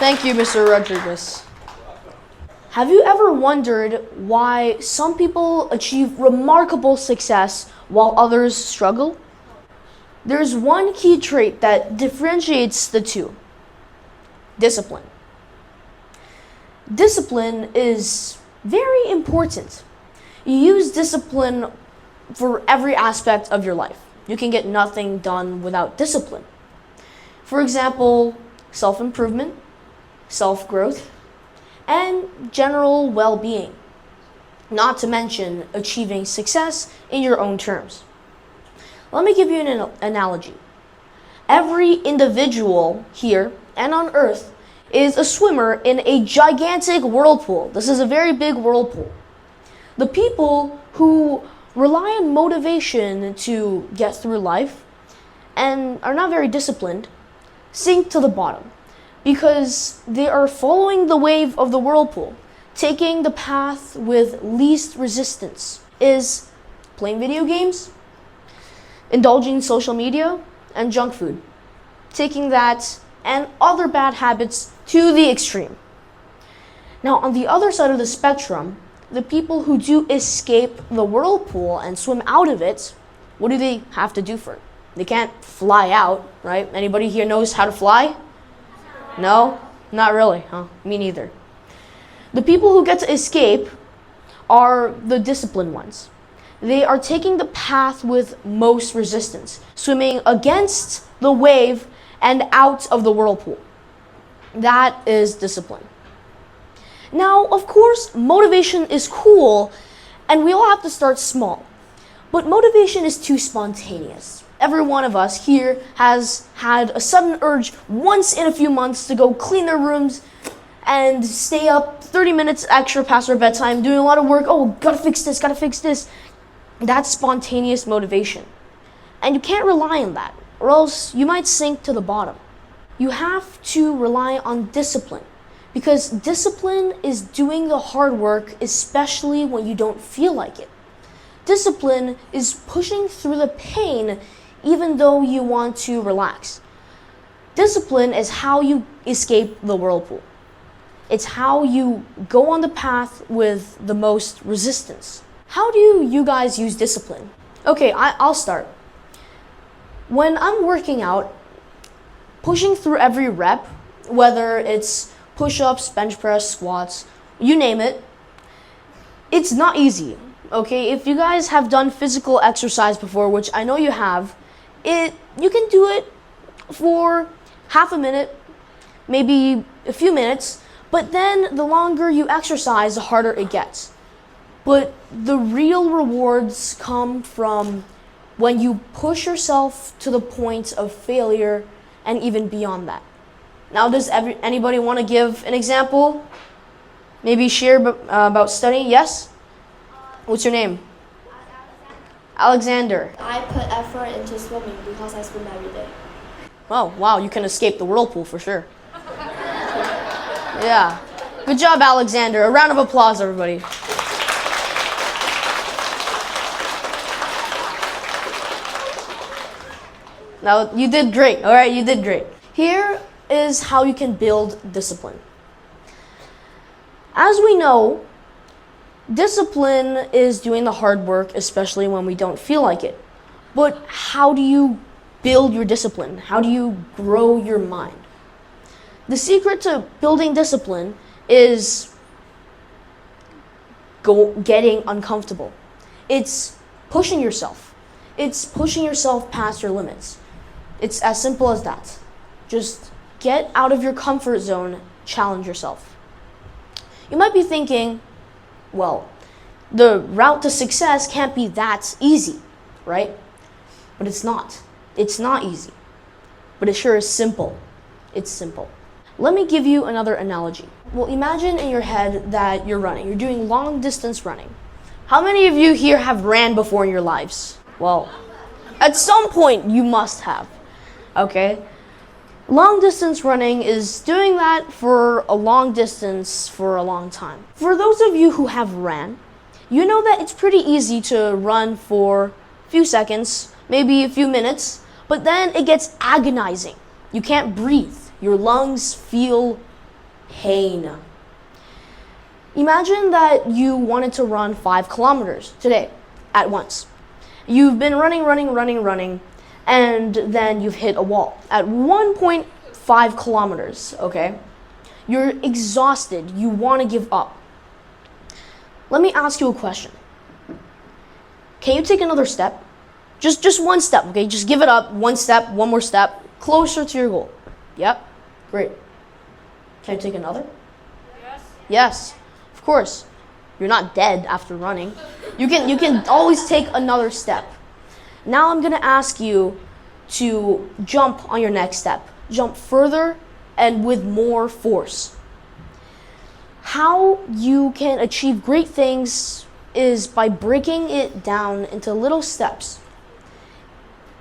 Thank you, Mr. Rodriguez. Have you ever wondered why some people achieve remarkable success while others struggle? There's one key trait that differentiates the two: discipline. Discipline is very important. You use discipline for every aspect of your life. You can get nothing done without discipline. For example, self-improvement, self-growth, and general well-being. Not to mention achieving success in your own terms. Let me give you an analogy. Every individual here and on Earth is a swimmer in a gigantic whirlpool. This is a very big whirlpool. The people who rely on motivation to get through life and are not very disciplined sink to the bottom because they are following the wave of the whirlpool. Taking the path with least resistance is playing video games, indulging in social media, and junk food. Taking that and other bad habits to the extreme. Now, on the other side of the spectrum, the people who do escape the whirlpool and swim out of it, what do they have to do for it? They can't fly out, right? Anybody here knows how to fly? No? Not really, huh? Me neither. The people who get to escape are the disciplined ones. They are taking the path with most resistance, swimming against the wave and out of the whirlpool. That is discipline. Now, of course, motivation is cool, and we all have to start small. But motivation is too spontaneous. Every one of us here has had a sudden urge once in a few months to go clean their rooms and stay up 30 minutes extra past our bedtime, doing a lot of work. Oh, gotta fix this, gotta fix this. That's spontaneous motivation. And you can't rely on that, or else you might sink to the bottom. You have to rely on discipline, because discipline is doing the hard work, especially when you don't feel like it. Discipline is pushing through the pain even though you want to relax. Discipline is how you escape the whirlpool. It's how you go on the path with the most resistance. How do you guys use discipline? Okay, I'll start. When I'm working out, pushing through every rep, whether it's push-ups, bench press, squats, you name it, it's not easy. Okay, if you guys have done physical exercise before, which I know you have, you can do it for half a minute, maybe a few minutes, but then the longer you exercise, the harder it gets. But the real rewards come from when you push yourself to the point of failure and even beyond that. Now, does anybody want to give an example? Maybe share about studying? Yes? What's your name? Alexander. I put effort into swimming because I swim every day. Oh, wow, you can escape the whirlpool for sure. Yeah. Good job, Alexander. A round of applause, everybody. Now, you did great, all right? You did great. Here is how you can build discipline. As we know, discipline is doing the hard work, especially when we don't feel like it. But how do you build your discipline? How do you grow your mind? The secret to building discipline is getting uncomfortable. It's pushing yourself. It's pushing yourself past your limits. It's as simple as that. Just get out of your comfort zone, challenge yourself. You might be thinking, well, the route to success can't be that easy, right? But it's not. It's not easy. But it sure is simple. It's simple. Let me give you another analogy. Well, imagine in your head that you're running. You're doing long distance running. How many of you here have ran before in your lives? Well, at some point you must have. Okay? Long distance running is doing that for a long distance for a long time. For those of you who have ran, you know that it's pretty easy to run for a few seconds, maybe a few minutes, but then it gets agonizing. You can't breathe. Your lungs feel pain. Imagine that you wanted to run 5 kilometers today at once. You've been running, and then you've hit a wall at 1.5 kilometers, okay? You're exhausted. You want to give up. Let me ask you a question. Can you take another step? Just one step, okay? Just give it up. One step, one more step, closer to your goal. Yep, great. Can you take another? Yes, of course. You're not dead after running. You can always take another step. Now I'm gonna ask you to jump on your next step. Jump further and with more force. How you can achieve great things is by breaking it down into little steps.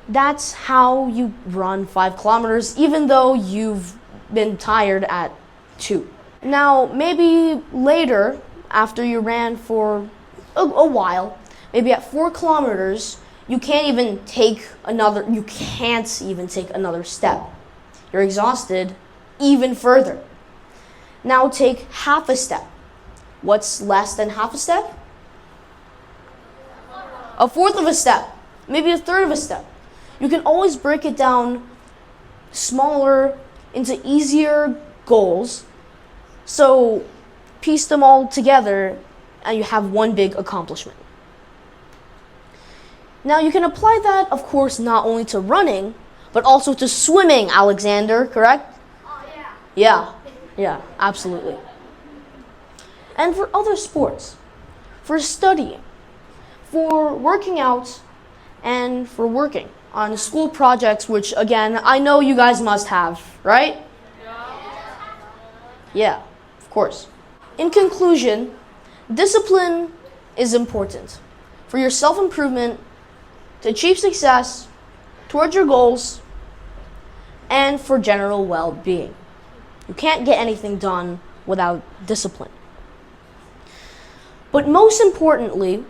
That's how you run 5 kilometers, even though you've been tired at 2. Now, maybe later, after you ran for a while, maybe at 4 kilometers, you can't even take another step. You're exhausted even further. Now take half a step. What's less than half a step? A fourth of a step, maybe a third of a step. You can always break it down smaller into easier goals. So piece them all together and you have one big accomplishment. Now you can apply that, of course, not only to running, but also to swimming, Alexander, correct? Oh, yeah. Yeah, absolutely. And for other sports, for studying, for working out, and for working on school projects, which again, I know you guys must have, right? Yeah, of course. In conclusion, discipline is important for your self-improvement, to achieve success towards your goals, and for general well-being. You can't get anything done without discipline. But most importantly,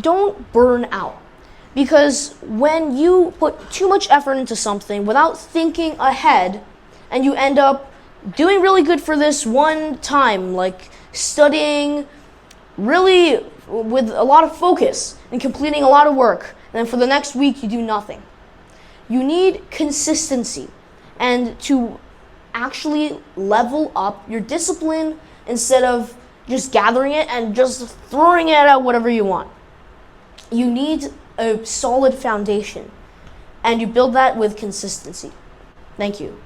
don't burn out. Because when you put too much effort into something without thinking ahead, and you end up doing really good for this one time, like studying really with a lot of focus and completing a lot of work, and then for the next week you do nothing. You need consistency and to actually level up your discipline instead of just gathering it and just throwing it at whatever you want. You need a solid foundation, and you build that with consistency. Thank you.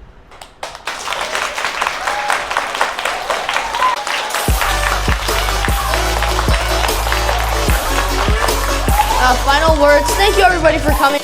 Final words. Thank you everybody for coming.